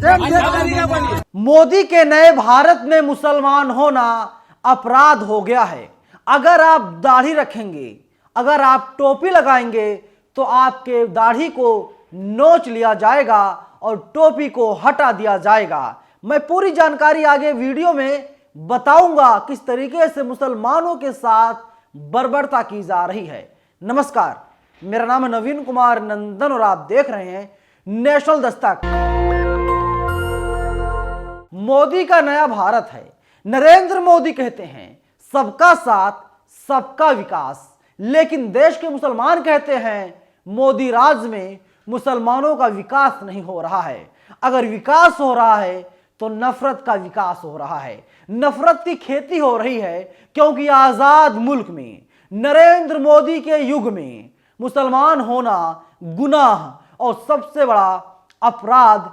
मोदी के नए भारत में मुसलमान होना अपराध हो गया है। अगर आप दाढ़ी रखेंगे, अगर आप टोपी लगाएंगे तो आपके दाढ़ी को नोच लिया जाएगा और टोपी को हटा दिया जाएगा। मैं पूरी जानकारी आगे वीडियो में बताऊंगा किस तरीके से मुसलमानों के साथ बर्बरता की जा रही है। नमस्कार, मेरा नाम है नवीन कुमार नंदन और आप देख रहे हैं नेशनल दस्तक। मोदी का नया भारत है। नरेंद्र मोदी कहते हैं सबका साथ सबका विकास, लेकिन देश के मुसलमान कहते हैं मोदी राज में मुसलमानों का विकास नहीं हो रहा है। अगर विकास हो रहा है तो नफरत का विकास हो रहा है, नफरत की खेती हो रही है, क्योंकि आजाद मुल्क में नरेंद्र मोदी के युग में मुसलमान होना गुनाह और सबसे बड़ा अपराध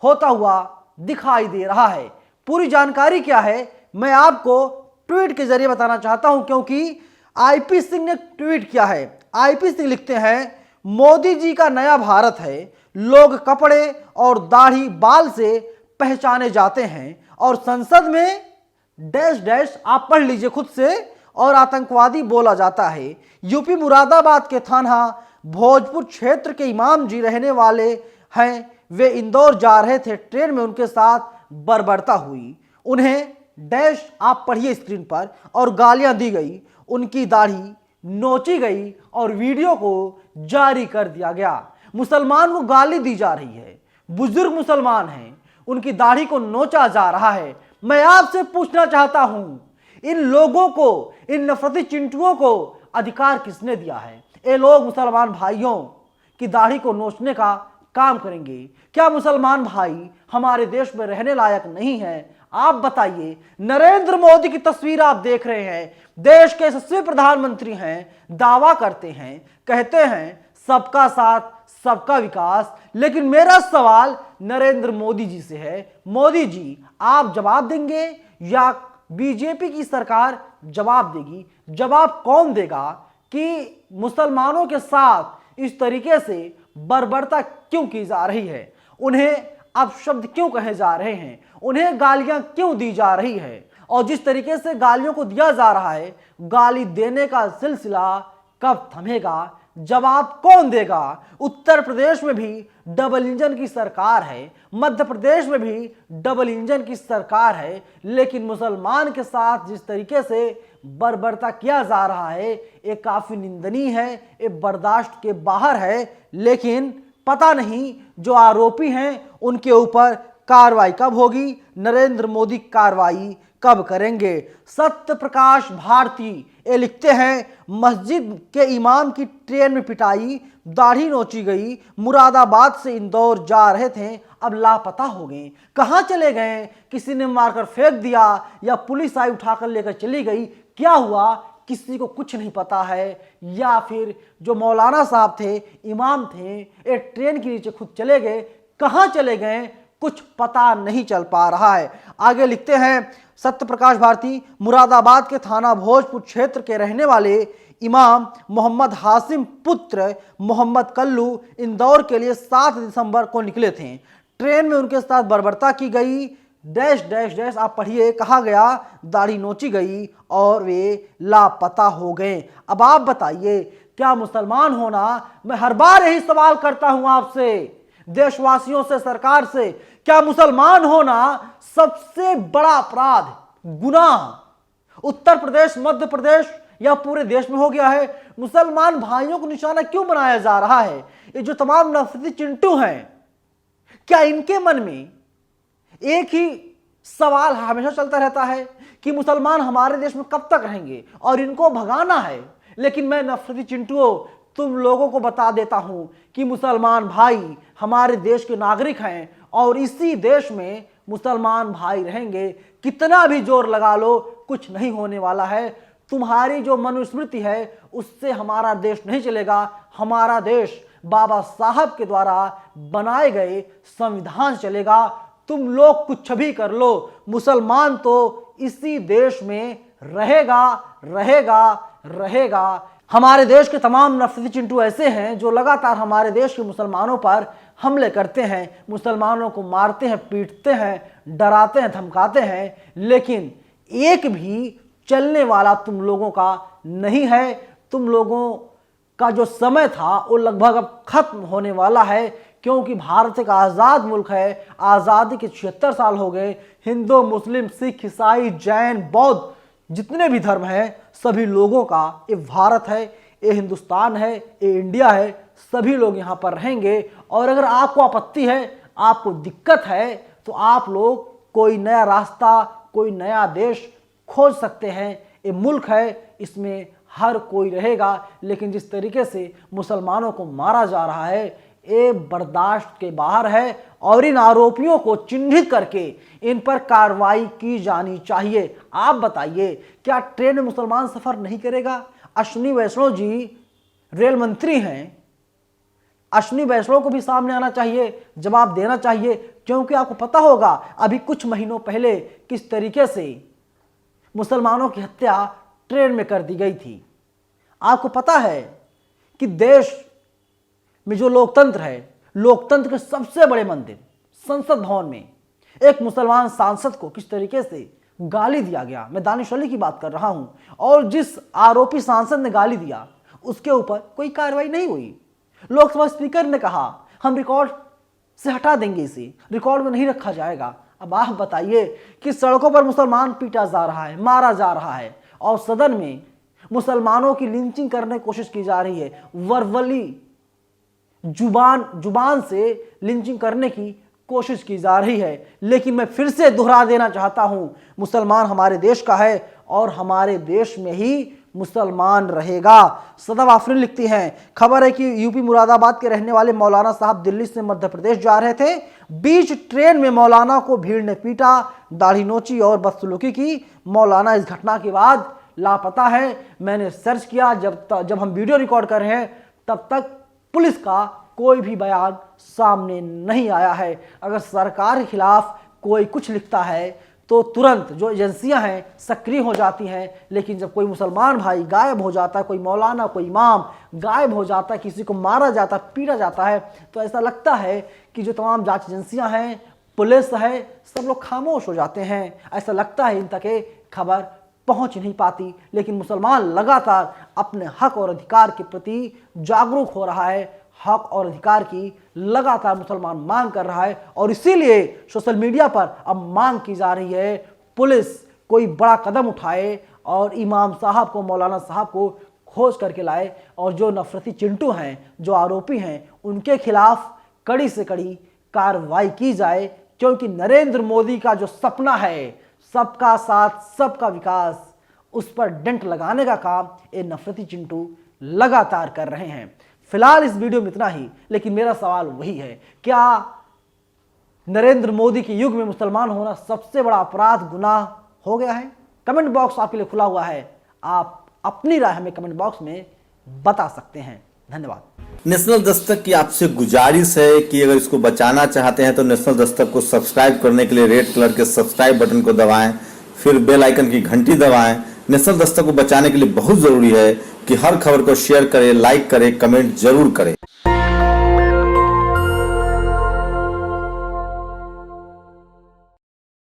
होता हुआ दिखाई दे रहा है। पूरी जानकारी क्या है मैं आपको ट्वीट के जरिए बताना चाहता हूं, क्योंकि आईपी सिंह ने ट्वीट किया है। आईपी सिंह लिखते हैं मोदी जी का नया भारत है, लोग कपड़े और दाढ़ी बाल से पहचाने जाते हैं और संसद में डैश डैश आप पढ़ लीजिए खुद से और आतंकवादी बोला जाता है। यूपी मुरादाबाद के थाना भोजपुर क्षेत्र के इमाम जी रहने वाले हैं। वे इंदौर जा रहे थे, ट्रेन में उनके साथ बर्बरता हुई, उन्हें डैश आप पढ़िए स्क्रीन पर और गालियां दी गई, उनकी दाढ़ी नोची गई और वीडियो को जारी कर दिया गया। मुसलमान को गाली दी जा रही है, बुजुर्ग मुसलमान हैं, उनकी दाढ़ी को नोचा जा रहा है। मैं आपसे पूछना चाहता हूं, इन लोगों को, इन नफरती चिंटुओं को अधिकार किसने दिया है? ये लोग मुसलमान भाइयों की दाढ़ी को नोचने का काम करेंगे? क्या मुसलमान भाई हमारे देश में रहने लायक नहीं है? आप बताइए। नरेंद्र मोदी की तस्वीर आप देख रहे हैं, देश के यशस्वी प्रधानमंत्री हैं, दावा करते हैं, कहते हैं सबका साथ सबका विकास, लेकिन मेरा सवाल नरेंद्र मोदी जी से है। मोदी जी, आप जवाब देंगे या बीजेपी की सरकार जवाब देगी? जवाब कौन देगा कि मुसलमानों के साथ इस तरीके से बर्बरता क्यों की जा रही है? उन्हें अपशब्द क्यों कहे जा रहे हैं? उन्हें गालियां क्यों दी जा रही है? और जिस तरीके से गालियों को दिया जा रहा है, गाली देने का सिलसिला कब थमेगा? जवाब कौन देगा? उत्तर प्रदेश में भी डबल इंजन की सरकार है, मध्य प्रदेश में भी डबल इंजन की सरकार है, लेकिन मुसलमान के साथ जिस तरीके से बर्बरता किया जा रहा है ये काफी निंदनीय है, ये बर्दाश्त के बाहर है। लेकिन पता नहीं जो आरोपी हैं उनके ऊपर कार्रवाई कब होगी, नरेंद्र मोदी कार्रवाई कब करेंगे? सत्य प्रकाश भारती ये लिखते हैं मस्जिद के इमाम की ट्रेन में पिटाई, दाढ़ी नोची गई, मुरादाबाद से इंदौर जा रहे थे, अब लापता हो गए। कहां चले गए? किसी ने मारकर फेंक दिया या पुलिस आई उठाकर लेकर चली गई? क्या हुआ किसी को कुछ नहीं पता है। या फिर जो मौलाना साहब थे, इमाम थे, ये ट्रेन के नीचे खुद चले गए, कहां चले गए कुछ पता नहीं चल पा रहा है। आगे लिखते हैं सत्य प्रकाश भारती, मुरादाबाद के थाना भोजपुर क्षेत्र के रहने वाले इमाम मोहम्मद हासिम पुत्र मोहम्मद कल्लू इंदौर के लिए 7 दिसंबर को निकले थे। ट्रेन में उनके साथ बर्बरता की गई, डैश डैश डैश आप पढ़िए, कहा गया दाढ़ी नोची गई और वे लापता हो गए। अब आप बताइए क्या मुसलमान होना, मैं हर बार यही सवाल करता हूं आपसे, देशवासियों से, सरकार से, क्या मुसलमान होना सबसे बड़ा अपराध, गुनाह उत्तर प्रदेश, मध्य प्रदेश या पूरे देश में हो गया है? मुसलमान भाइयों को निशाना क्यों बनाया जा रहा है? ये जो तमाम नफरती चिंटू हैं, क्या इनके मन में एक ही सवाल हमेशा चलता रहता है कि मुसलमान हमारे देश में कब तक रहेंगे और इनको भगाना है? लेकिन मैं नफरती चिंटुओं तुम लोगों को बता देता हूं कि मुसलमान भाई हमारे देश के नागरिक हैं और इसी देश में मुसलमान भाई रहेंगे। कितना भी जोर लगा लो कुछ नहीं होने वाला है। तुम्हारी जो मनुस्मृति है उससे हमारा देश नहीं चलेगा। हमारा देश बाबा साहब के द्वारा बनाए गए संविधान चलेगा। तुम लोग कुछ भी कर लो, मुसलमान तो इसी देश में रहेगा रहेगा रहेगा। हमारे देश के तमाम नफरती चिंटू ऐसे हैं जो लगातार हमारे देश के मुसलमानों पर हमले करते हैं, मुसलमानों को मारते हैं, पीटते हैं, डराते हैं, धमकाते हैं, लेकिन एक भी चलने वाला तुम लोगों का नहीं है। तुम लोगों का जो समय था वो लगभग अब खत्म होने वाला है, क्योंकि भारत एक आज़ाद मुल्क है। आज़ादी के 76 साल हो गए। हिंदू, मुस्लिम, सिख, ईसाई, जैन, बौद्ध, जितने भी धर्म हैं, सभी लोगों का ये भारत है, ये हिंदुस्तान है, ये इंडिया है। सभी लोग यहाँ पर रहेंगे। और अगर आपको आपत्ति है, आपको दिक्कत है, तो आप लोग कोई नया रास्ता, कोई नया देश खोज सकते हैं। ये मुल्क है, इसमें हर कोई रहेगा। लेकिन जिस तरीके से मुसलमानों को मारा जा रहा है, ये बर्दाश्त के बाहर है। और इन आरोपियों को चिन्हित करके इन पर कार्रवाई की जानी चाहिए। आप बताइए, क्या ट्रेन में मुसलमान सफर नहीं करेगा? अश्विनी वैष्णव जी रेल मंत्री हैं। अश्विनी वैष्णव को भी सामने आना चाहिए, जवाब देना चाहिए, क्योंकि आपको पता होगा अभी कुछ महीनों पहले किस तरीके से मुसलमानों की हत्या ट्रेन में कर दी गई थी। आपको पता है कि देश में जो लोकतंत्र है, लोकतंत्र के सबसे बड़े मंदिर संसद भवन में एक मुसलमान सांसद को किस तरीके से गाली दिया गया। मैं दानिश अली की बात कर रहा हूं। और जिस आरोपी सांसद ने गाली दिया, उसके ऊपर कोई कार्रवाई नहीं हुई। लोकसभा स्पीकर ने कहा हम रिकॉर्ड से हटा देंगे, इसे रिकॉर्ड में नहीं रखा जाएगा। अब आप बताइए कि सड़कों पर मुसलमान पीटा जा रहा है, मारा जा रहा है, और सदन में मुसलमानों की लिंचिंग करने की कोशिश की जा रही है। वर्बली जुबान से लिंचिंग करने की कोशिश की जा रही है। लेकिन मैं फिर से दोहरा देना चाहता हूं, मुसलमान हमारे देश का है और हमारे देश में ही मुसलमान रहेगा। सदब आफरीन लिखती हैं, खबर है कि यूपी मुरादाबाद के रहने वाले मौलाना साहब दिल्ली से मध्य प्रदेश जा रहे थे। बीच ट्रेन में मौलाना को भीड़ ने पीटा, दाढ़ी नोची और बदसलूकी की। मौलाना इस घटना के बाद लापता है। मैंने सर्च किया, जब हम वीडियो रिकॉर्ड कर रहे हैं तब तक पुलिस का कोई भी बयान सामने नहीं आया है। अगर सरकार के खिलाफ कोई कुछ लिखता है तो तुरंत जो एजेंसियां हैं सक्रिय हो जाती हैं। लेकिन जब कोई मुसलमान भाई गायब हो जाता है, कोई मौलाना, कोई इमाम गायब हो जाता है, किसी को मारा जाता है, पीटा जाता है, तो ऐसा लगता है कि जो तमाम जांच एजेंसियां हैं, पुलिस है, सब लोग खामोश हो जाते हैं। ऐसा लगता है इन तक खबर पहुंच नहीं पाती। लेकिन मुसलमान लगातार अपने हक और अधिकार के प्रति जागरूक हो रहा है। हक और अधिकार की लगातार मुसलमान मांग कर रहा है, और इसीलिए सोशल मीडिया पर अब मांग की जा रही है पुलिस कोई बड़ा कदम उठाए और इमाम साहब को, मौलाना साहब को खोज करके लाए, और जो नफरती चिंटू हैं, जो आरोपी हैं, उनके खिलाफ कड़ी से कड़ी कार्रवाई की जाए। क्योंकि नरेंद्र मोदी का जो सपना है, सबका साथ सबका विकास, उस पर डेंट लगाने का काम ये नफरती चिंटू लगातार कर रहे हैं। फिलहाल इस वीडियो में इतना ही। लेकिन मेरा सवाल वही है, क्या नरेंद्र मोदी के युग में मुसलमान होना सबसे बड़ा अपराध, गुनाह हो गया है? कमेंट बॉक्स आपके लिए खुला हुआ है। आप अपनी राय हमें कमेंट बॉक्स में बता सकते हैं। धन्यवाद। नेशनल दस्तक की आपसे गुजारिश है कि अगर इसको बचाना चाहते हैं तो नेशनल दस्तक को सब्सक्राइब करने के लिए रेड कलर के सब्सक्राइब बटन को दबाएं, फिर बेल आइकन की घंटी दबाएं। नेशनल दस्तक को बचाने के लिए बहुत जरूरी है कि हर खबर को शेयर करें, लाइक करें, कमेंट जरूर करें।